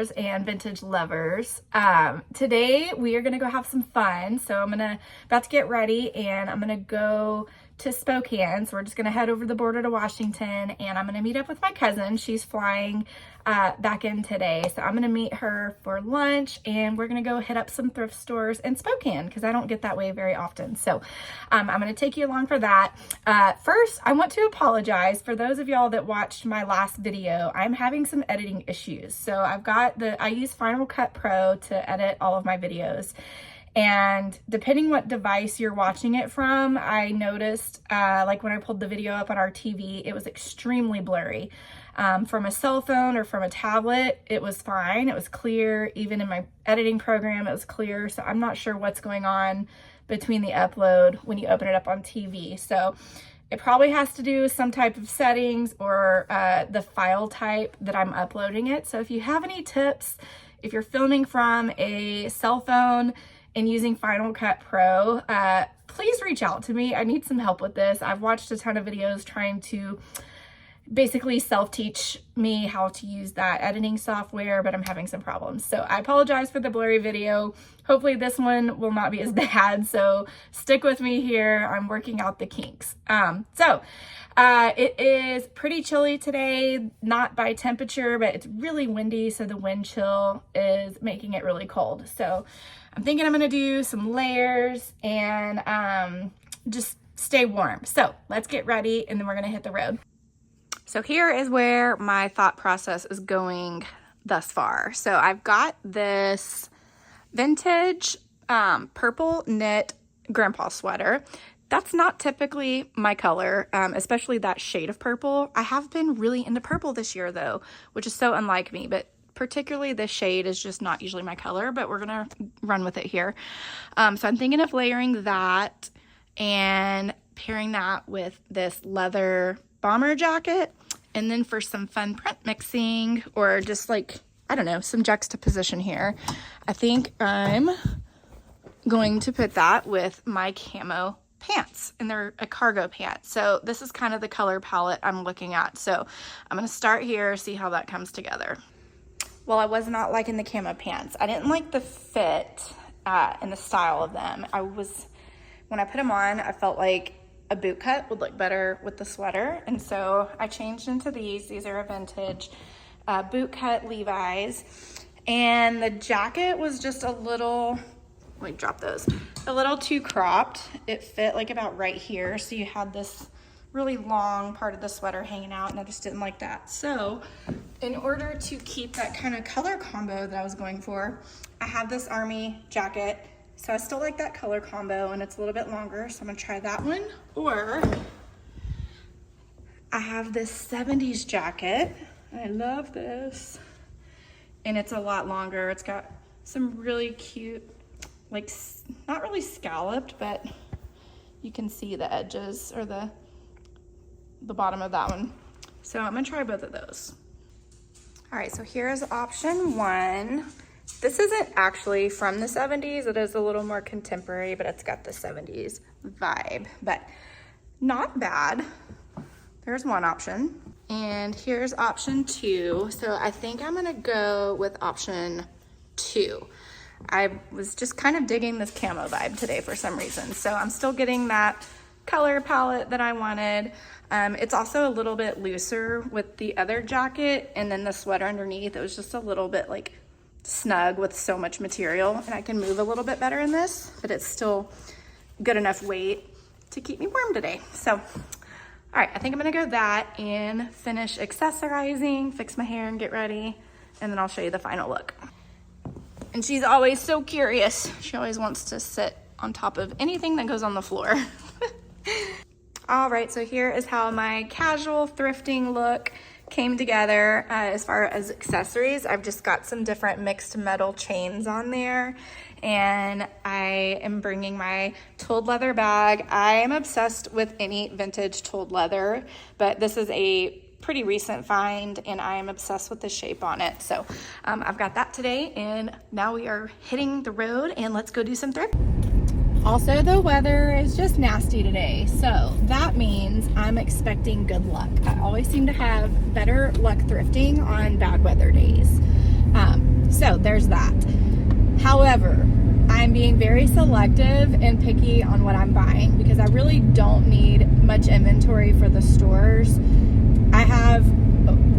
lovers and vintage lovers. Today we are gonna go have some fun. So I'm about to get ready and I'm gonna go to Spokane. So we're just gonna head over the border to Washington and I'm gonna meet up with my cousin. She's flying back in today. So I'm gonna meet her for lunch and we're gonna go hit up some thrift stores in Spokane because I don't get that way very often. So I'm gonna take you along for that. First, I want to apologize for those of y'all that watched my last video. I'm having some editing issues. So I use Final Cut Pro to edit all of my videos. And depending what device you're watching it from, I noticed like when I pulled the video up on our TV, it was extremely blurry. From a cell phone or from a tablet, it was fine. It was clear. Even in my editing program, it was clear. So I'm not sure what's going on between the upload when you open it up on TV. So it probably has to do with some type of settings or the file type that I'm uploading it. So if you have any tips, if you're filming from a cell phone and using Final Cut Pro, please reach out to me. I need some help with this. I've watched a ton of videos trying to basically self-teach me how to use that editing software, but I'm having some problems. So I apologize for the blurry video. Hopefully this one will not be as bad. So stick with me here. I'm working out the kinks. It is pretty chilly today, not by temperature, but it's really windy. So the wind chill is making it really cold. So I'm thinking I'm gonna do some layers and just stay warm. So let's get ready and then we're gonna hit the road. So here is where my thought process is going thus far. So I've got this vintage purple knit grandpa sweater. That's not typically my color, especially that shade of purple. I have been really into purple this year though, which is so unlike me, but particularly this shade is just not usually my color, but we're gonna run with it here. So I'm thinking of layering that and pairing that with this leather bomber jacket. And then for some fun print mixing or just like, I don't know, some juxtaposition here, I think I'm going to put that with my camo pants, and they're a cargo pant. So this is kind of the color palette I'm looking at. So I'm gonna start here, see how that comes together. Well, I was not liking the camo pants. I didn't like the fit and the style of them. When I put them on, I felt like a boot cut would look better with the sweater. And so I changed into these. These are a vintage boot cut Levi's. And the jacket was just a little, let me drop those, a little too cropped. It fit like about right here. So you had this really long part of the sweater hanging out and I just didn't like that. So in order to keep that kind of color combo that I was going for, I have this army jacket. So I still like that color combo and it's a little bit longer. So I'm gonna try that one. Or I have this 70s jacket. I love this. And it's a lot longer. It's got some really cute, like not really scalloped, but you can see the edges or the bottom of that one. So I'm gonna try both of those. All right, so here's option one. This isn't actually from the 70s. It is a little more contemporary, but it's got the 70s vibe, but not bad. There's one option. And here's option two. So I think I'm gonna go with option two. I was just kind of digging this camo vibe today for some reason. So I'm still getting that color palette that I wanted. It's also a little bit looser with the other jacket, and then the sweater underneath, it was just a little bit like snug with so much material, and I can move a little bit better in this, but it's still good enough weight to keep me warm today. So, all right, I think I'm gonna go that and finish accessorizing, fix my hair and get ready, and then I'll show you the final look. And she's always so curious. She always wants to sit on top of anything that goes on the floor. All right, so here is how my casual thrifting look came together. As far as accessories, I've just got some different mixed metal chains on there, and I am bringing my tooled leather bag. I am obsessed with any vintage tooled leather, but this is a pretty recent find and I am obsessed with the shape on it. So I've got that today, and now we are hitting the road and let's go do some thrift. Also, the weather is just nasty today, so that means I'm expecting good luck. I always seem to have better luck thrifting on bad weather days. So there's that. However, I'm being very selective and picky on what I'm buying because I really don't need much inventory for the stores. I have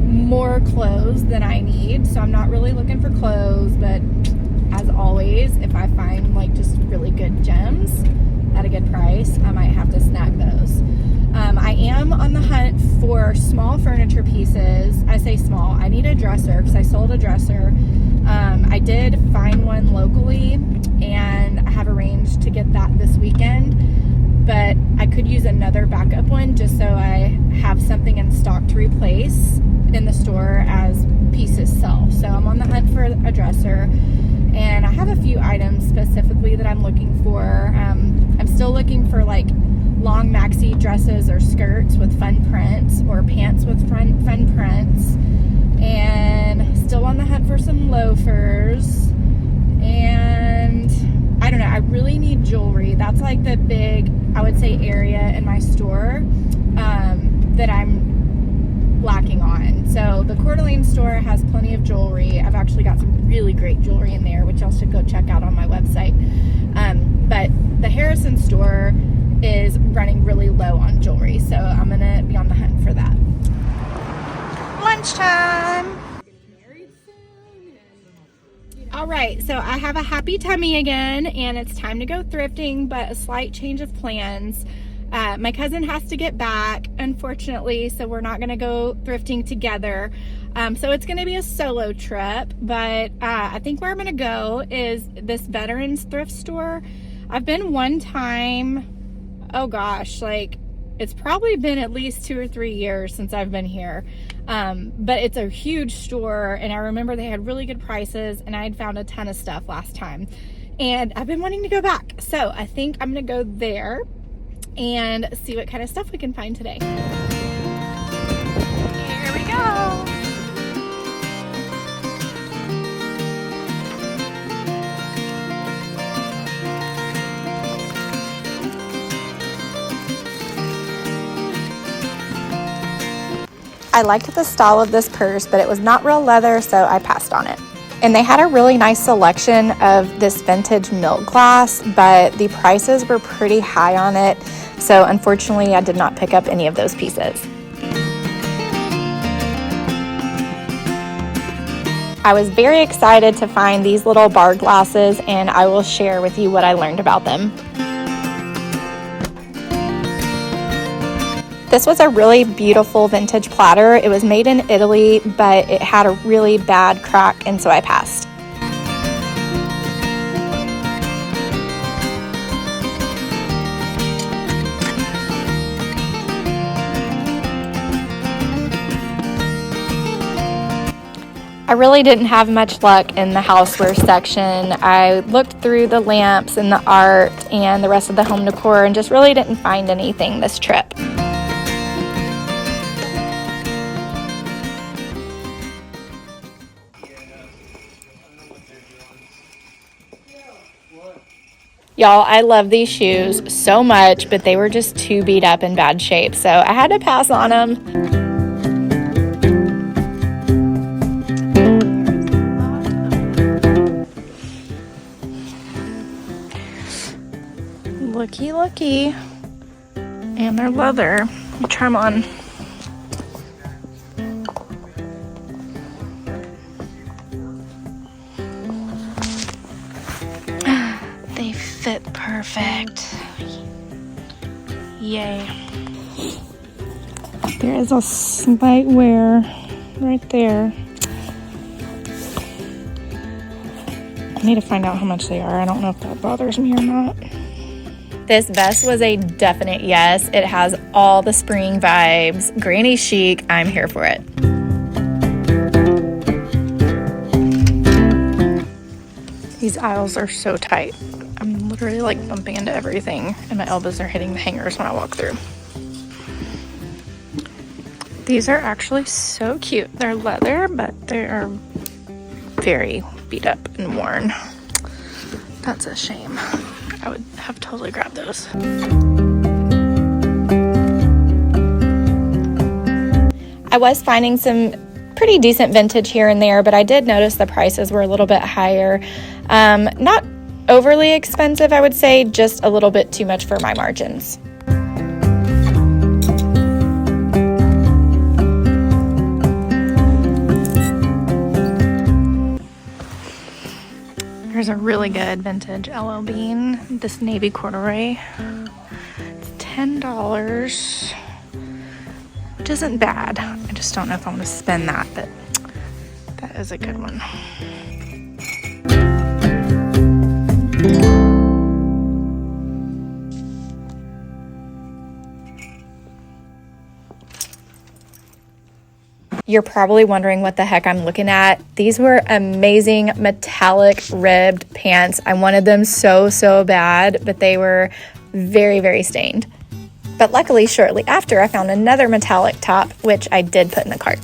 more clothes than I need, so I'm not really looking for clothes, but as always, if I find like just really good gems at a good price, I might have to snag those. I am on the hunt for small furniture pieces. I say small, I need a dresser because I sold a dresser. I did find one locally and I have arranged to get that this weekend, but I could use another backup one just so I have something in stock to replace in the store as pieces sell. So I'm on the hunt for a dresser, and I have a few items specifically that I'm looking for. I'm still looking for like long maxi dresses or skirts with fun prints, or pants with fun prints, and still on the hunt for some loafers. And I don't know, I really need jewelry. That's like the big, I would say, area in my store that I'm lacking on. So the Coeur d'Alene store has plenty of jewelry. I've actually got some really great jewelry in there, which y'all should go check out on my website. But the Harrison store is running really low on jewelry, so I'm gonna be on the hunt for that. Lunchtime. All right, so I have a happy tummy again, and it's time to go thrifting, but a slight change of plans. My cousin has to get back, unfortunately, so we're not gonna go thrifting together. So it's gonna be a solo trip, but I think where I'm gonna go is this veterans thrift store. I've been one time, oh gosh, like it's probably been at least 2 or 3 years since I've been here. But it's a huge store, and I remember they had really good prices, and I had found a ton of stuff last time. And I've been wanting to go back. So I think I'm gonna go there and see what kind of stuff we can find today. Here we go. I liked the style of this purse, but it was not real leather, so I passed on it. And they had a really nice selection of this vintage milk glass, but the prices were pretty high on it, so unfortunately I did not pick up any of those pieces. I was very excited to find these little bar glasses, and I will share with you what I learned about them. This was a really beautiful vintage platter. It was made in Italy, but it had a really bad crack, and so I passed. I really didn't have much luck in the houseware section. I looked through the lamps and the art and the rest of the home decor and just really didn't find anything this trip. Y'all, I love these shoes so much, but they were just too beat up in bad shape, so I had to pass on them. Looky, looky. And they're leather. Let me try them on. They fit perfect. Yay. There is a slight wear right there. I need to find out how much they are. I don't know if that bothers me or not. This vest was a definite yes. It has all the spring vibes. Granny chic. I'm here for it. These aisles are so tight. I'm literally like bumping into everything, and my elbows are hitting the hangers when I walk through. These are actually so cute. They're leather, but they are very beat up and worn. That's a shame. I would have totally grabbed those. I was finding some pretty decent vintage here and there, but I did notice the prices were a little bit higher. Not overly expensive, I would say, just a little bit too much for my margins. Here's a really good vintage LL Bean, this navy corduroy. It's $10, which isn't bad. I just don't know if I'm gonna spend that, but that is a good one. You're probably wondering what the heck I'm looking at. These were amazing metallic ribbed pants. I wanted them so bad, but they were very, very stained. But luckily, shortly after, I found another metallic top, which I did put in the cart.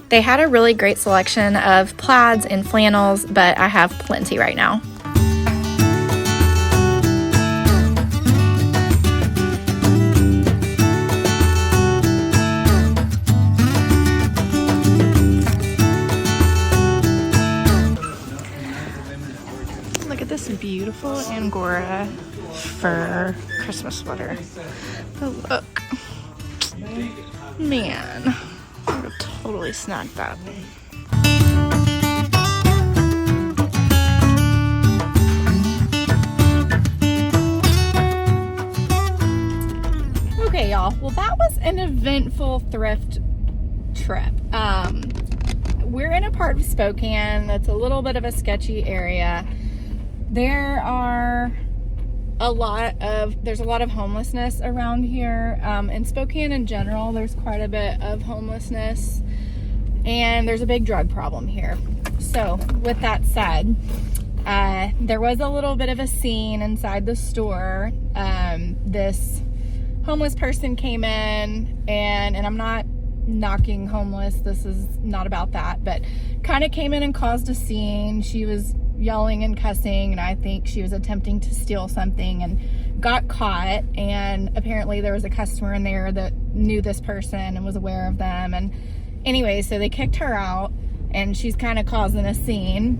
They had a really great selection of plaids and flannels, but I have plenty right now. Look at this beautiful Angora fur Christmas sweater. Oh, look. Man. I would totally snag that. Okay, y'all. Well, that was an eventful thrift trip. We're in a part of Spokane that's a little bit of a sketchy area. There's a lot of homelessness around here. In Spokane in general, there's quite a bit of homelessness, and there's a big drug problem here. So with that said, there was a little bit of a scene inside the store. This homeless person came in, and I'm not knocking homeless, this is not about that, but kind of came in and caused a scene. She was yelling and cussing, and I think she was attempting to steal something and got caught. And apparently there was a customer in there that knew this person and was aware of them, and anyway, so they kicked her out, and she's kind of causing a scene.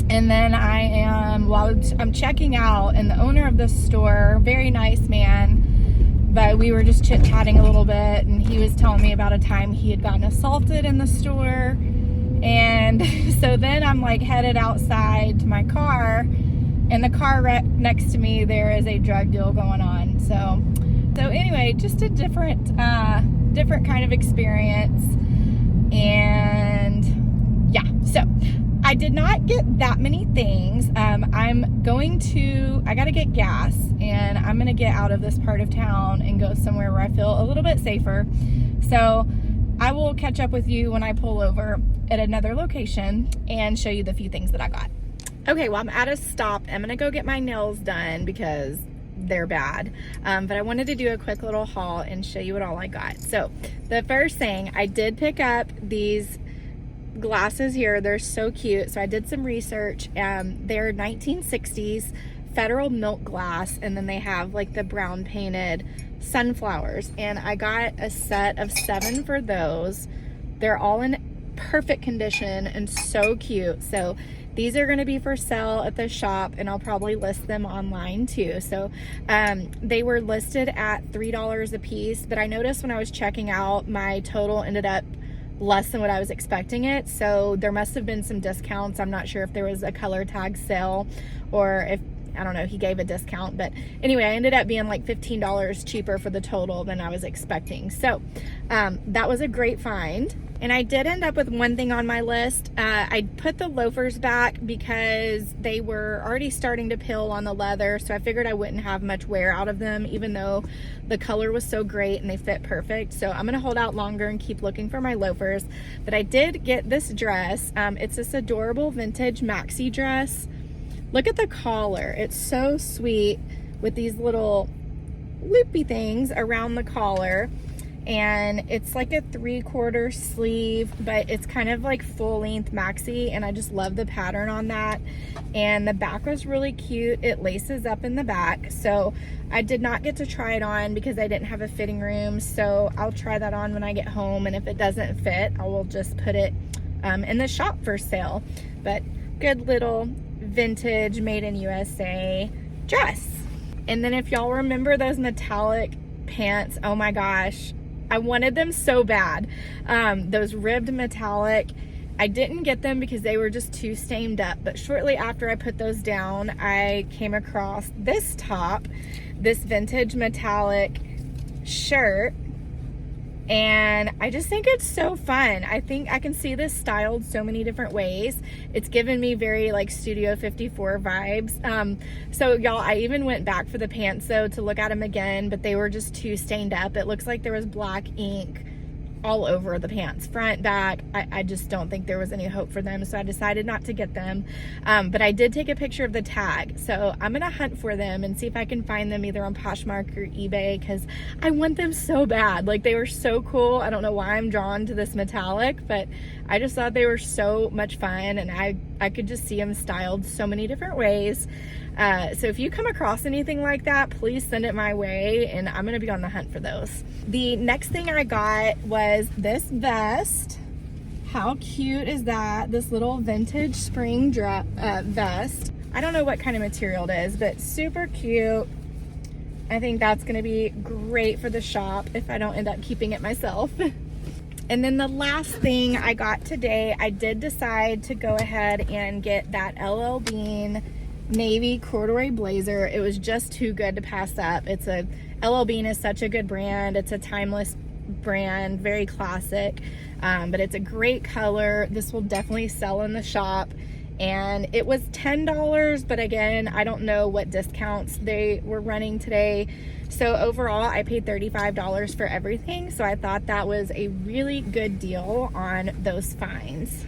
And then I'm checking out, and the owner of the store, very nice man, but we were just chit-chatting a little bit, and he was telling me about a time he had gotten assaulted in the store. And so then I'm like headed outside to my car, and the car next to me, there is a drug deal going on. So anyway, just a different kind of experience. And yeah, so I did not get that many things. I gotta get gas, and I'm gonna get out of this part of town and go somewhere where I feel a little bit safer. So I will catch up with you when I pull over at another location and show you the few things that I got. Okay, well, I'm at a stop. I'm gonna go get my nails done because they're bad. But I wanted to do a quick little haul and show you what all I got. So the first thing, I did pick up these glasses here. They're so cute. So I did some research. They're 1960s Federal milk glass, and then they have like the brown painted sunflowers, and I got a set of 7 for those. They're all in perfect condition and so cute. So these are going to be for sale at the shop, and I'll probably list them online too. So they were listed at $3 a piece, but I noticed when I was checking out, my total ended up less than what I was expecting it. So there must have been some discounts. I'm not sure if there was a color tag sale or if, I don't know, he gave a discount, but anyway, I ended up being like $15 cheaper for the total than I was expecting. So that was a great find. And I did end up with one thing on my list. I put the loafers back because they were already starting to peel on the leather, so I figured I wouldn't have much wear out of them, even though the color was so great and they fit perfect. So I'm gonna hold out longer and keep looking for my loafers. But I did get this dress. It's this adorable vintage maxi dress. Look at the collar. It's so sweet with these little loopy things around the collar. And it's like a 3/4 sleeve, but it's kind of like full length maxi, and I just love the pattern on that. And the back was really cute. It laces up in the back, so I did not get to try it on because I didn't have a fitting room, so I'll try that on when I get home, and if it doesn't fit, I will just put it in the shop for sale. But good little vintage made in USA dress. And then if y'all remember those metallic pants, oh my gosh, I wanted them so bad. Those ribbed metallic, I didn't get them because they were just too stained up, but shortly after I put those down, I came across this top, this vintage metallic shirt, and I just think it's so fun. I think I can see this styled so many different ways. It's given me very like Studio 54 vibes. So y'all, I even went back for the pants though to look at them again, but they were just too stained up. It looks like there was black ink all over the pants, front, back. I just don't think there was any hope for them, so I decided not to get them. But I did take a picture of the tag, so I'm gonna hunt for them and see if I can find them either on Poshmark or eBay, because I want them so bad. Like, they were so cool. I don't know why I'm drawn to this metallic, but I just thought they were so much fun, and I could just see them styled so many different ways. So if you come across anything like that, please send it my way, and I'm gonna be on the hunt for those. The next thing I got was this vest. How cute is that? This little vintage spring vest. I don't know what kind of material it is, but super cute. I think that's gonna be great for the shop if I don't end up keeping it myself. And then the last thing I got today, I did decide to go ahead and get that LL Bean navy corduroy blazer. It was just too good to pass up. LL Bean is such a good brand. It's a timeless brand, very classic, but it's a great color. This will definitely sell in the shop. And it was $10, but again, I don't know what discounts they were running today. So overall, I paid $35 for everything. So I thought that was a really good deal on those finds.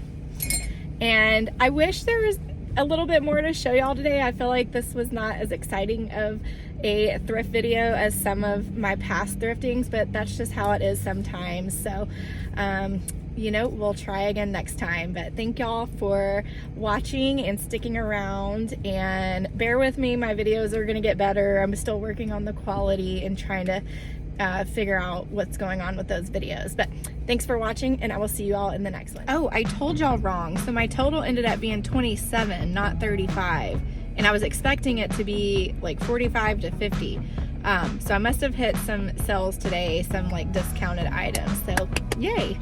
And I wish there was a little bit more to show y'all today. I feel like this was not as exciting of a thrift video as some of my past thriftings, but that's just how it is sometimes. So you know, we'll try again next time. But thank y'all for watching and sticking around, and bear with me, my videos are gonna get better. I'm still working on the quality and trying to figure out what's going on with those videos. But thanks for watching, and I will see you all in the next one. Oh, I told y'all wrong. So my total ended up being 27, not 35. And I was expecting it to be like 45 to 50. So I must have hit some sales today, some like discounted items. So yay.